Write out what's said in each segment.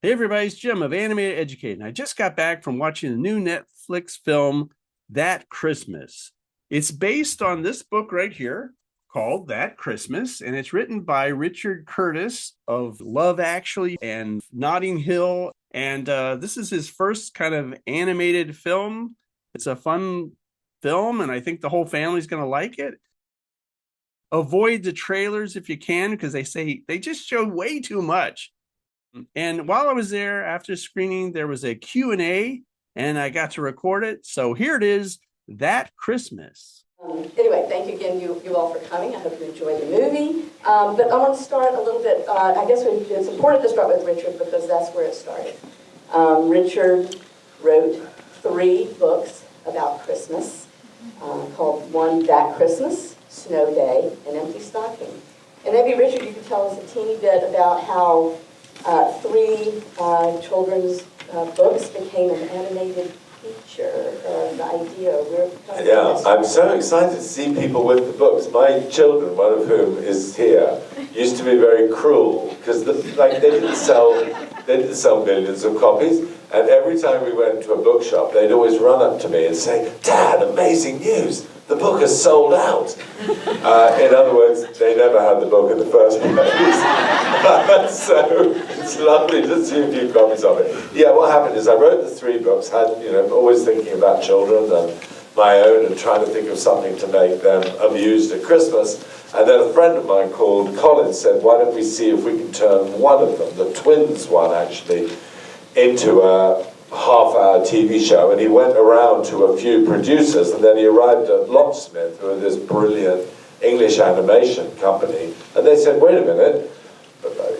Hey everybody, it's Jim of Animated Educate, and I just got back from watching the new Netflix film, That Christmas. It's based on this book right here called That Christmas, and it's written by Richard Curtis of Love Actually and Notting Hill. And this is his first kind of animated film. It's a fun film, and I think the whole family's going to like it. Avoid the trailers if you can, because they say they just show way too much. And while I was there after screening, there was a Q&A, and I got to record it. So here it is, That Christmas. Anyway, thank you again, you all for coming. I hope you enjoyed the movie. But I want to start a little bit, I guess it's important to start with Richard because that's where it started. Richard wrote 3 books about Christmas, called one, That Christmas, Snow Day, and Empty Stocking. And maybe, Richard, you could tell us a teeny bit about how 3 children's books became an animated feature, the idea. Yeah, I'm so excited to see people with the books. My children, one of whom is here, used to be very cruel because they didn't sell millions of copies. And every time we went to a bookshop, they'd always run up to me and say, "Dad, amazing news! The book has sold out." In other words, they never had the book in the first place. So it's lovely to see a few copies of it. Yeah, what happened is I wrote the 3 books, always thinking about children and my own and trying to think of something to make them amused at Christmas. And then a friend of mine called Colin said, why don't we see if we can turn one of them, the twins one actually, into a half-hour TV show. And he went around to a few producers, and then he arrived at Locksmith, who are this brilliant English animation company, and they said, wait a minute,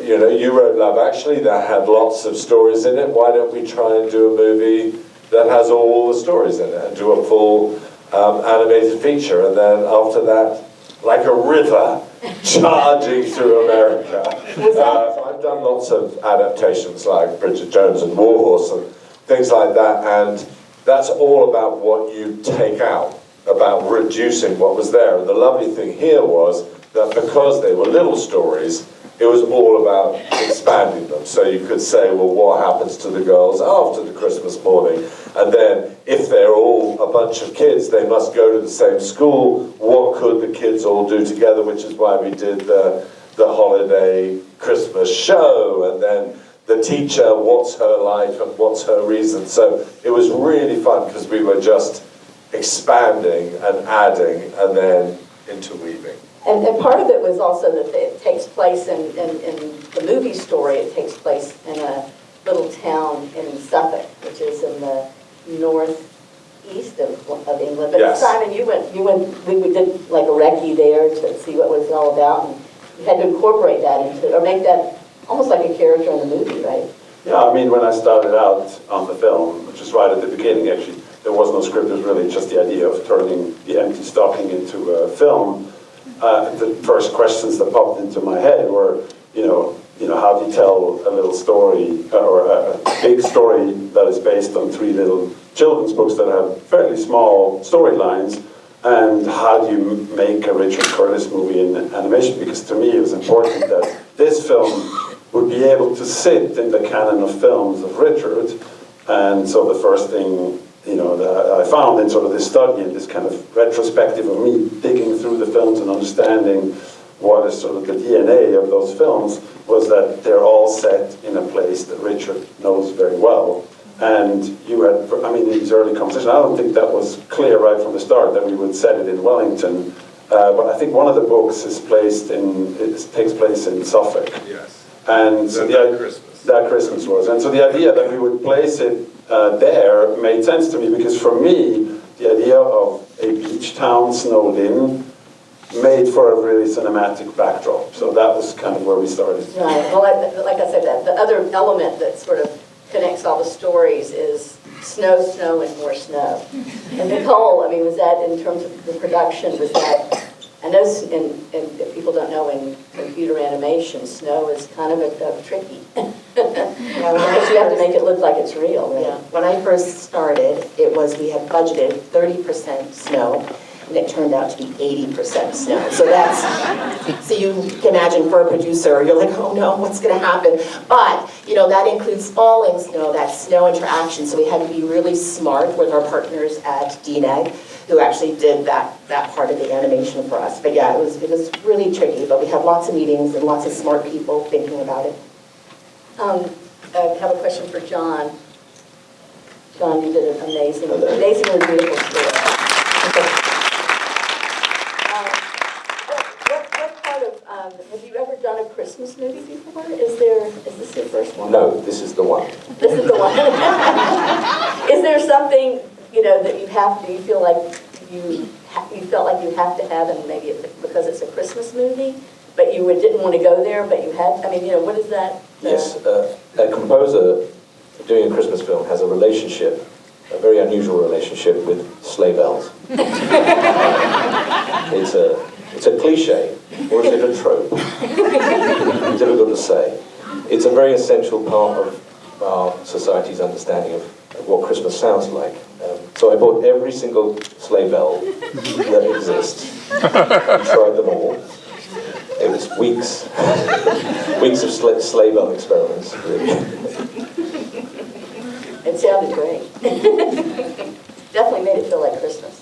you wrote Love Actually, that had lots of stories in it, why don't we try and do a movie that has all the stories in it, and do a full animated feature, and then after that, like a river charging through America. I've done lots of adaptations like Bridget Jones and Warhorse and things like that, and that's all about what you take out, about reducing what was there. And the lovely thing here was that because they were little stories, it was all about expanding them. So you could say, well, what happens to the girls after the Christmas morning? And then, if they're all a bunch of kids, they must go to the same school. What could the kids all do together? Which is why we did the holiday Christmas show. And then the teacher, what's her life and what's her reason? So it was really fun because we were just expanding and adding and then interweaving. And part of it was also that it takes place in the movie story, it takes place in a little town in Suffolk, which is in the northeast of England. But yes. Simon, we did like a recce there to see what it was all about, and you had to incorporate that into, or make that almost like a character in the movie, right? Yeah, I mean, when I started out on the film, which was right at the beginning, actually, there was no script. It was really just the idea of turning the empty stocking into a film. The first questions that popped into my head were, how do you tell a little story or a big story that is based on 3 little children's books that have fairly small storylines, and how do you make a Richard Curtis movie in animation? Because to me it was important that this film would be able to sit in the canon of films of Richard. And so the first thing that I found in sort of this study and this kind of retrospective of me digging through the films and understanding what is sort of the DNA of those films was that they're all set in a place that Richard knows very well. And in these early conversations, I don't think that was clear right from the start that we would set it in Wellington. But I think one of the books takes place in Suffolk. Yes. And so that Christmas was. And so the idea that we would place it there made sense to me, because for me, the idea of a beach town snowed in made for a really cinematic backdrop. So that was kind of where we started. Right. Well, like I said, the other element that sort of connects all the stories is snow, snow, and more snow. And Nicole, was that in terms of the production, was that, I know, and if people don't know, in computer animation, snow is kind of tricky. Because you have to make it look like it's real, right? Yeah. When I first started, we had budgeted 30% snow, and it turned out to be 80% snow. So so you can imagine for a producer, you're like, oh no, what's gonna happen? But, that includes falling snow, that snow interaction, so we had to be really smart with our partners at DNEG, who actually did that part of the animation for us. But yeah, it was really tricky, but we had lots of meetings and lots of smart people thinking about it. I have a question for John. John, you did an amazingly beautiful story. What part of, have you ever done a Christmas movie before? Is this your first one? No, this is the one. This is the one. Is there something, that you feel like you felt like you have to have, and maybe because it's a Christmas movie, but you didn't want to go there, but you had, what is that? Yes, a composer doing a Christmas film has a relationship, a very unusual relationship with sleigh bells. It's a cliche, or is it a trope? Difficult to say. It's a very essential part of our society's understanding of what Christmas sounds like. So I bought every single sleigh bell that exists, and tried them all. It was weeks of sleigh bell experiments, really. It sounded great. Definitely made it feel like Christmas.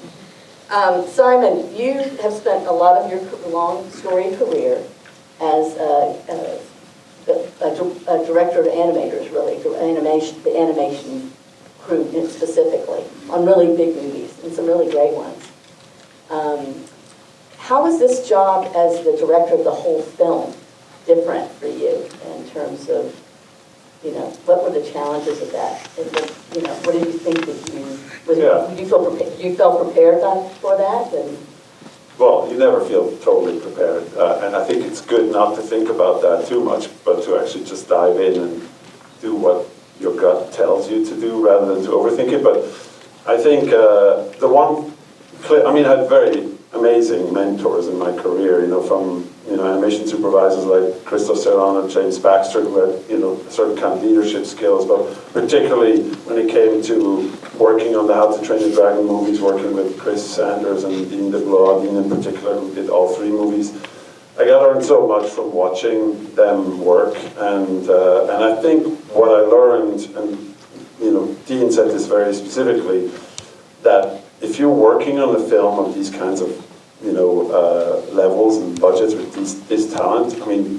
Simon, you have spent a lot of your long storied career as a director of animators, really, the animation crew specifically, on really big movies, and some really great ones. How was this job as the director of the whole film different for you in terms of, what were the challenges of that? And what did you think that you felt prepared for that? Well, you never feel totally prepared, and I think it's good not to think about that too much, but to actually just dive in and do what your gut tells you to do rather than to overthink it. But I think I had very amazing mentors in my career, from animation supervisors like Christoph Serrano and James Baxter, who had certain kind of leadership skills, but particularly when it came to working on the How to Train Your Dragon movies, working with Chris Sanders and Dean DeBlois, Dean in particular, who did all 3 movies. I got to learn so much from watching them work, and I think what I learned, and Dean said this very specifically, that if you're working on a film of these kinds of levels and budgets with this talent,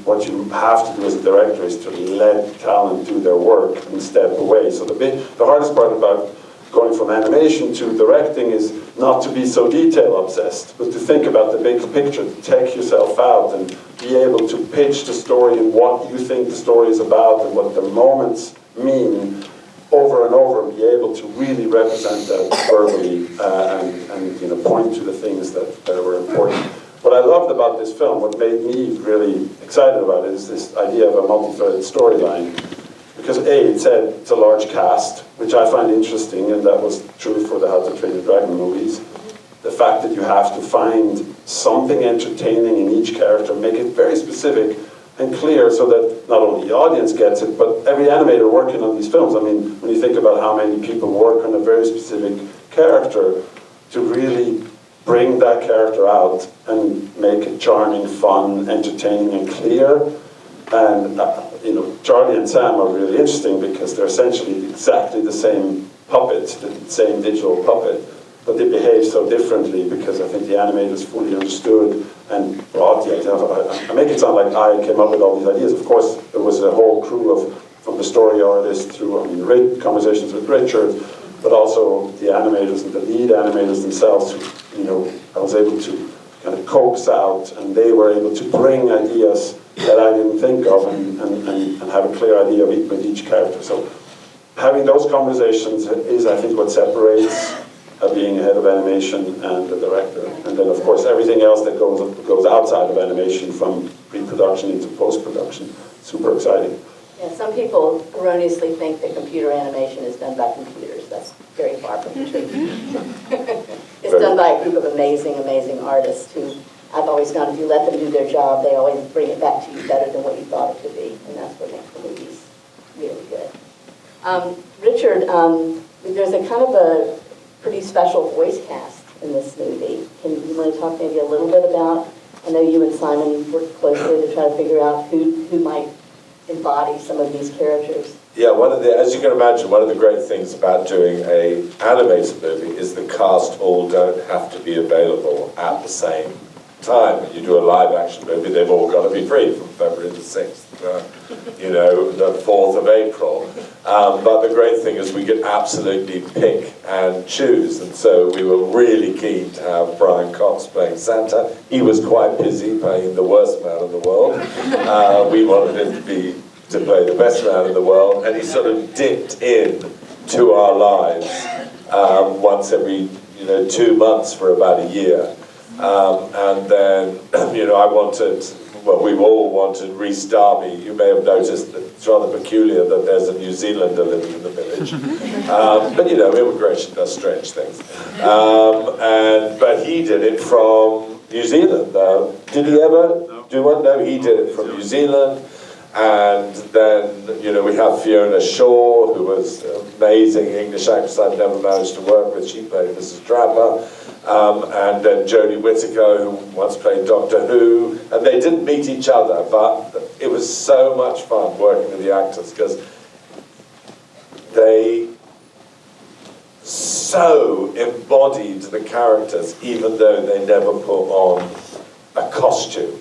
what you have to do as a director is to let talent do their work and step away. So the hardest part about going from animation to directing is not to be so detail obsessed, but to think about the big picture, to take yourself out and be able to pitch the story and what you think the story is about and what the moments mean over and over, and be able to really represent that verbally and point to the things that were important. What I loved about this film, what made me really excited about it, is this idea of a multi-threaded storyline. Because it said it's a large cast, which I find interesting, and that was true for the How to Train Your Dragon movies. The fact that you have to find something entertaining in each character, make it very specific and clear so that not only the audience gets it, but every animator working on these films. When you think about how many people work on a very specific character, to really bring that character out and make it charming, fun, entertaining, and clear. And Charlie and Sam are really interesting because they're essentially exactly the same puppet, the same digital puppet, but they behave so differently because I think the animators fully understood and brought the idea. I make it sound like I came up with all these ideas. Of course, there was a whole crew from the story artist through conversations with Richard, but also the animators and the lead animators themselves, who I was able to kind of coax out, and they were able to bring ideas that I didn't think of and have a clear idea with each character. So having those conversations is, I think, what separates being a head of animation and a director. And then, of course, everything else that goes outside of animation, from pre-production into post-production, super exciting. Yeah, some people erroneously think that computer animation is done by computers. That's very far from the truth. It's done by a group of amazing, amazing artists who I've always found if you let them do their job, they always bring it back to you better than what you thought it could be. And that's what makes the movies really good. Richard, there's a kind of a pretty special voice cast in this movie. Can you want to talk maybe a little bit about, I know you and Simon worked closely to try to figure out who might embody some of these characters. Yeah, as you can imagine, one of the great things about doing an animated movie is the cast all don't have to be available at the same time. When you do a live action movie, they've all got to be free from February the 6th, the 4th of April. But the great thing is we could absolutely pick and choose, and so we were really keen to have Brian Cox playing Santa. He was quite busy playing the worst man in the world. We wanted him to play the best man in the world, and he sort of dipped in to our lives once every 2 months for about a year. And then, we've all wanted Rhys Darby. You may have noticed that it's rather peculiar that there's a New Zealander living in the village. But immigration does strange things. But he did it from New Zealand. Did he ever do one? No, he did it from New Zealand. And then, we have Fiona Shaw, who was an amazing English actress I've never managed to work with. She played Mrs. Trapper. And then Jodie Whittaker, who once played Doctor Who. And they didn't meet each other, but it was so much fun working with the actors because they so embodied the characters, even though they never put on a costume.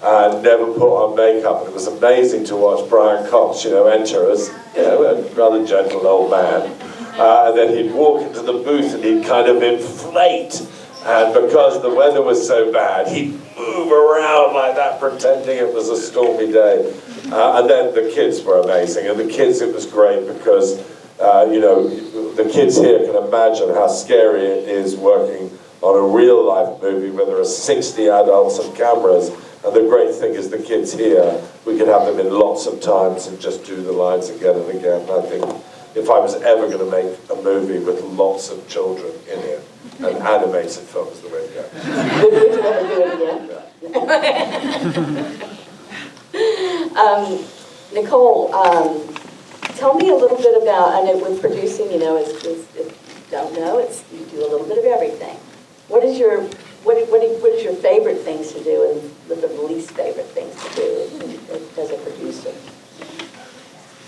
And never put on makeup. And it was amazing to watch Brian Cox, enter as a rather gentle old man. And then he'd walk into the booth and he'd kind of inflate. And because the weather was so bad, he'd move around like that, pretending it was a stormy day. And then the kids were amazing. And the kids, it was great because, the kids here can imagine how scary it is working on a real life movie where there are 60 adults and cameras. And the great thing is the kids here, we could have them in lots of times and just do the lines again and again. And I think if I was ever going to make a movie with lots of children in it, an animated film is the way to go. Would you ever do it again? Nicole, tell me a little bit about, I know with producing, if you don't know, you do a little bit of everything. What is your favorite things to do and what are the least favorite things to do as a producer?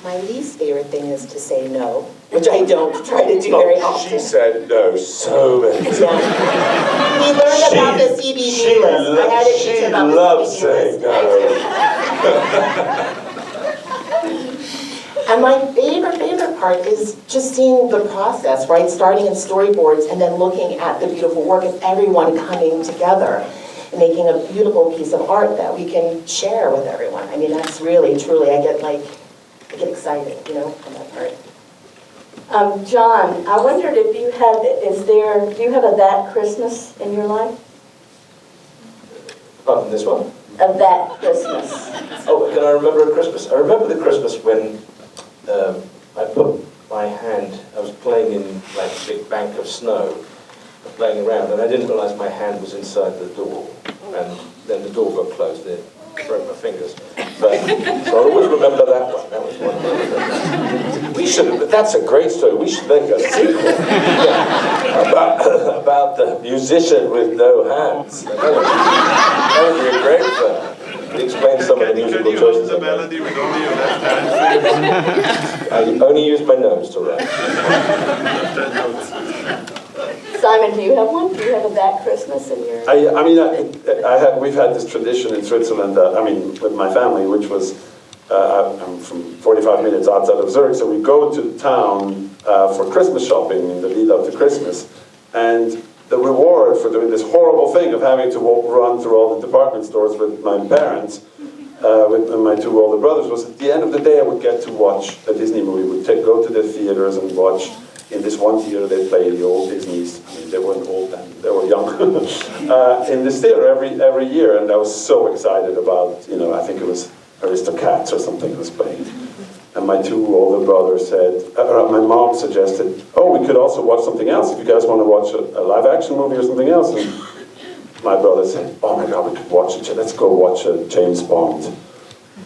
My least favorite thing is to say no, which I don't try to do very often. She said no so many times. Yeah. We learned about the CBD list. I had to teach him about the loves CBD saying list. no. And my favorite part is just seeing the process, right? Starting in storyboards and then looking at the beautiful work of everyone coming together and making a beautiful piece of art that we can share with everyone. I mean, that's really, truly, I get excited, from that part. John, I wondered if you do you have a That Christmas in your life? Apart from this one? Of That Christmas. Oh, can I remember a Christmas? I remember the Christmas when I put my hand, I was playing in like a big bank of snow, playing around, and I didn't realize my hand was inside the door, and then the door got closed, and it broke my fingers. So I always remember that one. That was one of my that's a great story. We should make a sequel about the musician with no hands. That would be a great film. Explain some of the musical choices. The melody with only your left hand. I only use my nose to write. Simon, do you have one? Do you have a That Christmas in your... We've had this tradition in Switzerland, with my family, which was, I'm from 45 minutes outside of Zurich, so we go to town for Christmas shopping in the lead up to Christmas, and the reward for doing this horrible thing of having to run through all the department stores with my parents, with my two older brothers, was at the end of the day I would get to watch a Disney movie. We'd go to the theaters and watch. In this one theater they play the old Disneys. They weren't old then, they were young. In this theater every year, and I was so excited about, I think it was Aristocats or something was playing. And my two older brothers said, my mom suggested, oh, we could also watch something else if you guys want to watch a live action movie or something else. And my brother said, oh my God, we could watch it. Let's go watch James Bond.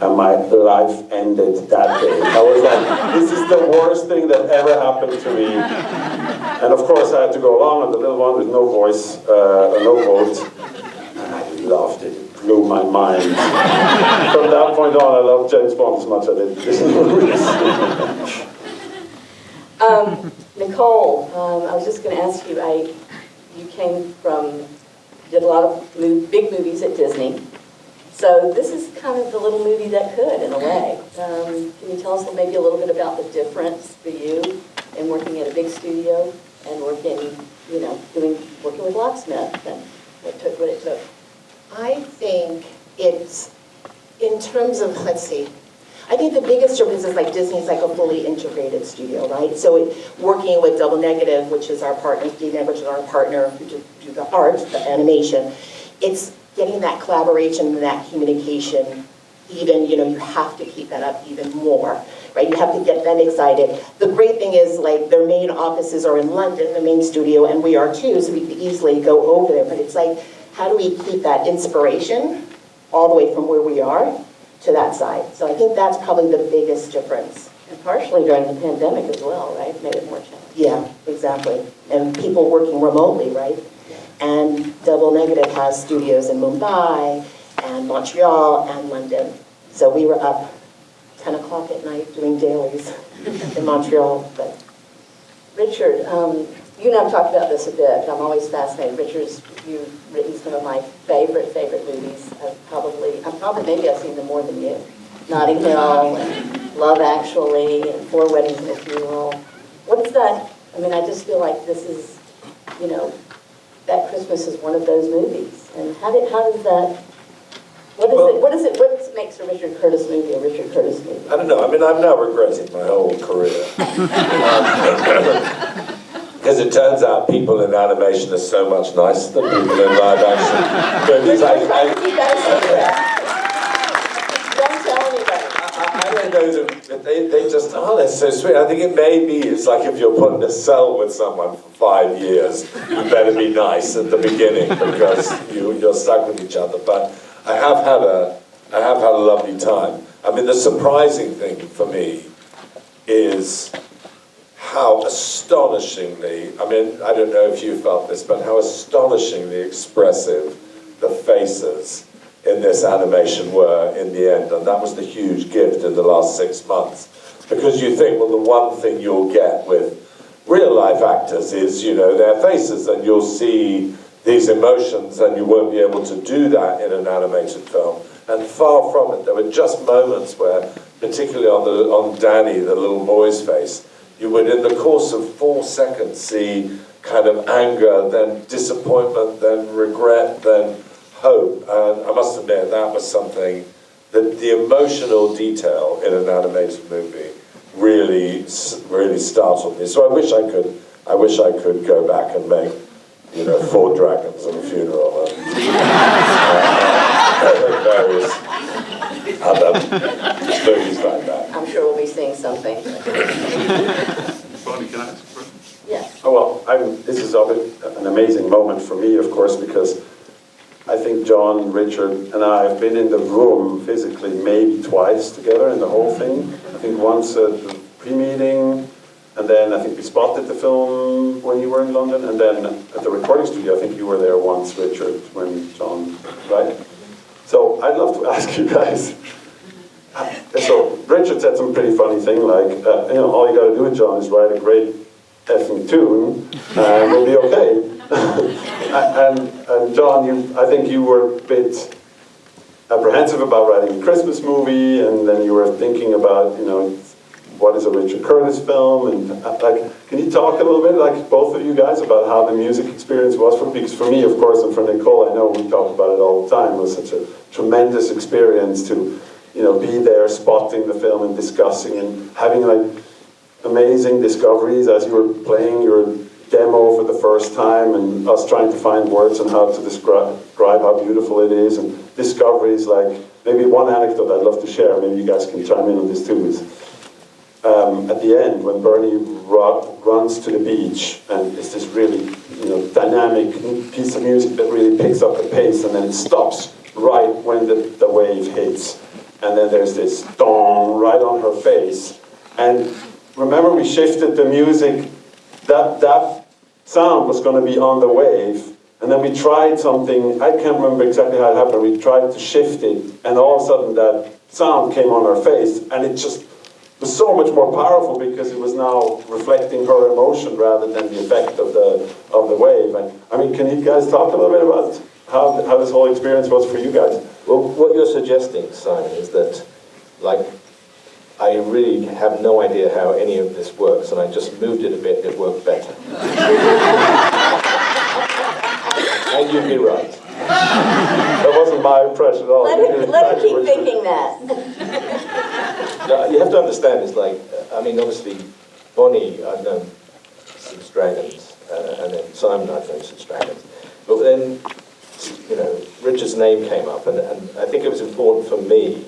and my life ended that day. I was like, this is the worst thing that ever happened to me. And of course I had to go along with the little one with no voice, no vote. And I loved it. It blew my mind. From that point on, I loved James Bond as much as I did Disney movies. Nicole, I was just going to ask you, you did a lot of big movies at Disney. So this is kind of the little movie that could, in a way. Can you tell us maybe a little bit about the difference for you in working at a big studio and working with Locksmith and what it took? I think it's, in terms of, let's see, I think the biggest difference is like Disney's like a fully integrated studio, right? So working with Double Negative, which is our partner, Steve Amber, which is our partner, who do the art, the animation, it's getting that collaboration and that communication, even, you have to keep that up even more, right? You have to get them excited. The great thing is, like, their main offices are in London, the main studio, and we are too, so we could easily go over there. But it's like, how do we keep that inspiration all the way from where we are to that side? So I think that's probably the biggest difference. And partially during the pandemic as well, right? Made it more challenging. Yeah, exactly. And people working remotely, right? And Double Negative has studios in Mumbai and Montreal and London. So we were up 10 o'clock at night doing dailies in Montreal. But Richard, you and I have talked about this a bit. I'm always fascinated. You've written some of my favorite movies. Maybe I've seen them more than you. Notting Hill, and Love Actually, and Four Weddings and a Funeral. What is that? I mean, I just feel like this is, that Christmas is one of those movies. And how does that, what makes a Richard Curtis movie a Richard Curtis movie? I don't know. I mean, I've now regretted my whole career. Because it turns out people in animation are so much nicer than people in live action. Movies. you gotta say that. Don't tell anybody. I don't know, they just, they're so sweet. I think it's like if you're put in a cell with someone for 5 years, you better be nice at the beginning because you're stuck with each other. But I have had a lovely time. I mean, the surprising thing for me is how astonishingly, I mean, I don't know if you felt this, but how astonishingly expressive the faces in this animation were in the end. And that was the huge gift in the last 6 months. Because you think, well, the one thing you'll get with real life actors is, their faces, and you'll see these emotions, and you won't be able to do that in an animated film. And far from it, there were just moments where, particularly on Danny, the little boy's face, you would, in the course of 4 seconds, see kind of anger, then disappointment, then regret, then hope. And I must admit, that was something that the emotional detail in an animated movie really startled me. So I wish I could go back and make, Four Dragons and a Funeral and various other movies like that. I'm sure we'll be seeing something. Bonnie, can I ask a question? Yes. Oh, well, this is an amazing moment for me, of course, because I think John, Richard, and I have been in the room physically maybe twice together in the whole thing. I think once at the pre-meeting, and then I think we spotted the film when you were in London, and then at the recording studio, I think you were there once, Richard, when John, right? So I'd love to ask you guys. So Richard said some pretty funny thing, like, all you got to do with John is write a great effing tune, and we'll be okay. and John, I think you were a bit apprehensive about writing a Christmas movie, and then you were thinking about, what is a Richard Curtis film, and can you talk a little bit, like both of you guys, about how the music experience was because for me, of course, and for Nicole, I know we talk about it all the time. It was such a tremendous experience to, be there, spotting the film and discussing and having like amazing discoveries as you were playing your demo for the first time, and us trying to find words on how to describe how beautiful it is, and discoveries like, maybe one anecdote I'd love to share, maybe you guys can chime in on this too, is at the end when Bernie runs to the beach, and it's this really dynamic piece of music that really picks up the pace, and then it stops right when the wave hits. and then there's this dong right on her face. And remember, we shifted the music. That sound was going to be on the wave, and then we tried something. I can't remember exactly how it happened. We tried to shift it, and all of a sudden that sound came on her face, and it just was so much more powerful because it was now reflecting her emotion rather than the effect of the wave. And I mean, can you guys talk a little bit about how this whole experience was for you guys? Well, what you're suggesting, Simon, is that, like, I really have no idea how any of this works, and I just moved it a bit, it worked better. And you'd be right. That wasn't my impression at all. Let him keep thinking that. Now, you have to understand, it's like, I mean, obviously, Bonnie, I've known since Dragons, and then Simon, I've known since Dragons. But then, you know, Richard's name came up, and I think it was important for me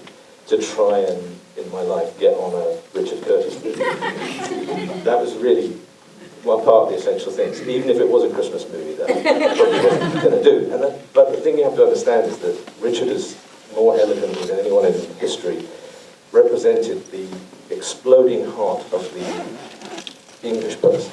to try and, in my life, get on a Richard Curtis movie. That was really one part of the essential things. Even if it was a Christmas movie, that I probably wasn't going to do. But the thing you have to understand is that Richard is more elegantly than anyone in history represented the exploding heart of the English person.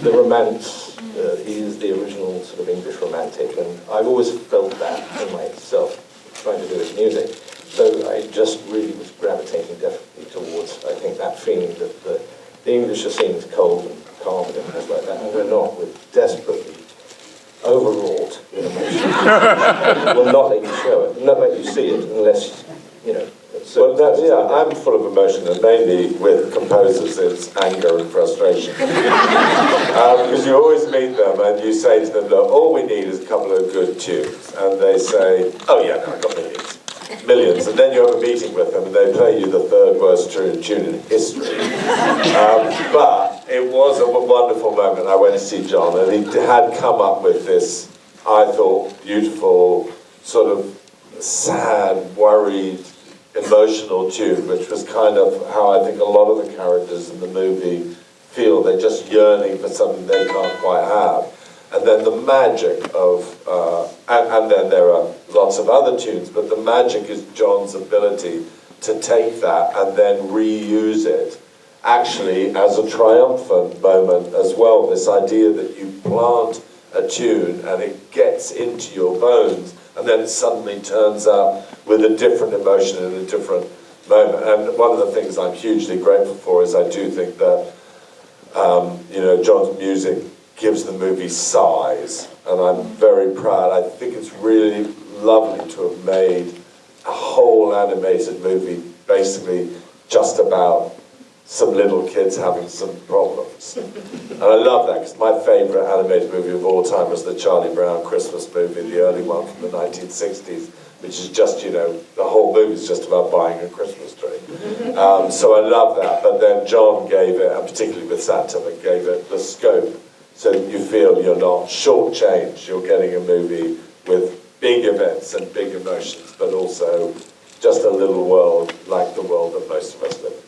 The romance, he is the original sort of English romantic, and I've always felt that in myself, trying to do his music. So I just really was gravitating definitely towards, I think, that feeling that the English are seen as cold and calm and things like that, and we're not. We're desperately overwrought with emotion. Will not let you show it, not let you see it, unless, you know. Well, I'm full of emotion, and mainly with composers, it's anger and frustration. Because you always meet them, and you say to them, look, all we need is a couple of good tunes. And they say, oh yeah, no, I've got millions. And then you have a meeting with them, and they play you the third worst tune in history. But it was a wonderful moment. I went to see John, and he had come up with this, I thought, beautiful, sort of sad, worried, emotional tune, which was kind of how I think a lot of the characters in the movie feel. They're just yearning for something they can't quite have. And then the magic of, and then there are lots of other tunes, but the magic is John's ability to take that and then reuse it, actually as a triumphant moment as well. This idea that you plant a tune and it gets into your bones, and then it suddenly turns up with a different emotion in a different moment. And one of the things I'm hugely grateful for is I do think that, John's music gives the movie size, and I'm very proud. I think it's really lovely to have made a whole animated movie basically just about some little kids having some problems. And I love that, because my favourite animated movie of all time was the Charlie Brown Christmas movie, the early one from the 1960s, which is just, the whole movie is just about buying a Christmas tree. So I love that, but then John gave it, and particularly with Santa, gave it the scope, so that you feel you're not shortchanged, you're getting a movie with big events and big emotions, but also just a little world like the world that most of us live in.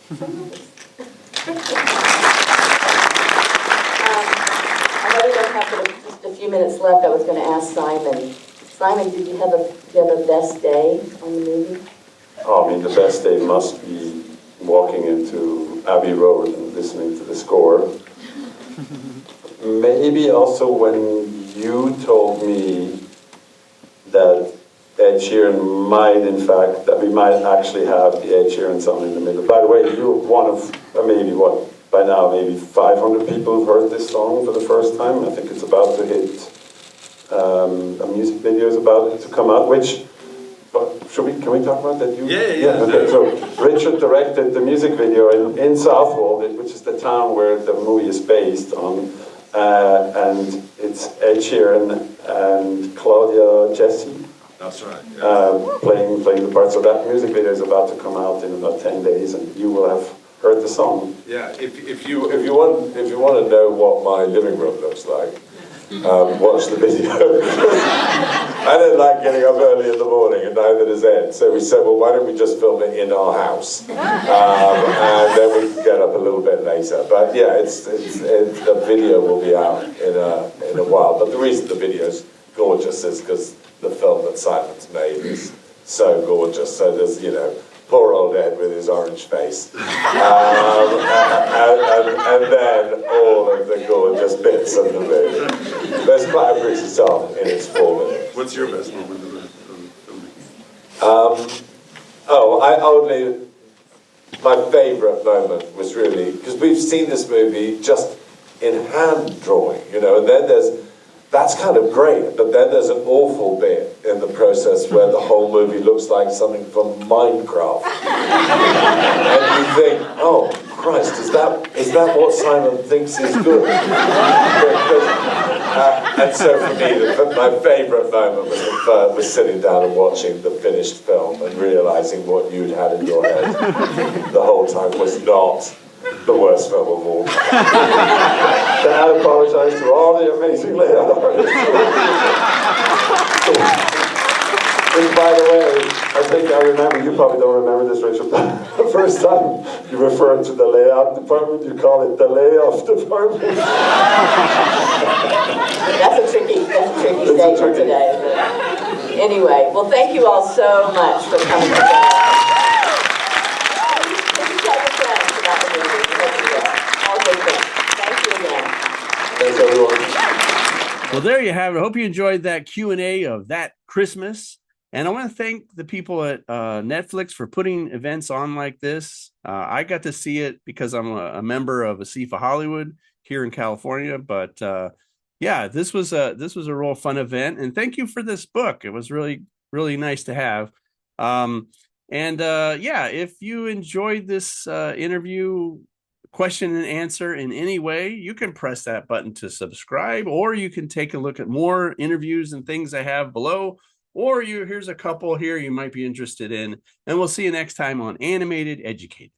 I know we don't have just a few minutes left. I was going to ask Simon. Simon, did you have a best day on the movie? Oh, I mean, the best day must be walking into Abbey Road and listening to the score. Maybe also when you told me that Ed Sheeran might, in fact, that we might actually have the Ed Sheeran song in the middle. By the way, you're one of maybe, by now, maybe 500 people who've heard this song for the first time. I think it's about to hit, a music video is about to come out, which, can we talk about that? Yeah. Okay, so Richard directed the music video in Southwold, which is the town where the movie is based on, and it's Ed Sheeran and Claudia Jessie. That's right. Playing the part. So that music video is about to come out in about 10 days, and you will have heard the song. Yeah, If you want to know what my living room looks like, watch the video. I don't like getting up early in the morning, and neither does Ed. So we said, well, why don't we just film it in our house, and then we can get up a little bit later. But yeah, the video will be out in a while. But the reason the video's gorgeous is because the film that Simon's made is so gorgeous. So there's, you know, poor old Ed with his orange face. And then all of the gorgeous bits of the movie. There's quite a pretty song in its 4 minutes. What's your best moment of the filming? My favourite moment was really, because we've seen this movie just in hand drawing, you know, and then that's kind of great, but then there's an awful bit in the process where the whole movie looks like something from Minecraft. And you think, oh, Christ, is that what Simon thinks is good? And so for me, my favourite moment was sitting down and watching the finished film and realising what you'd had in your head the whole time was not the worst film of all. Then I apologise to all the amazing layout artists. And by the way, I think I remember, you probably don't remember this, Richard, but the first time you referred to the layout department, you call it the layoff department. That's a tricky statement today, isn't it? Anyway, well, thank you all so much for coming today. Thanks, everyone. Well, there you have it. I hope you enjoyed that Q&A of That Christmas. And I want to thank the people at Netflix for putting events on like this. I got to see it because I'm a member of ASIFA Hollywood here in California. But yeah, this was a real fun event. And thank you for this book. It was really, really nice to have. Yeah, if you enjoyed this interview, question and answer in any way, you can press that button to subscribe, or you can take a look at more interviews and things I have below. Or here's a couple here you might be interested in. And we'll see you next time on Animated Educated.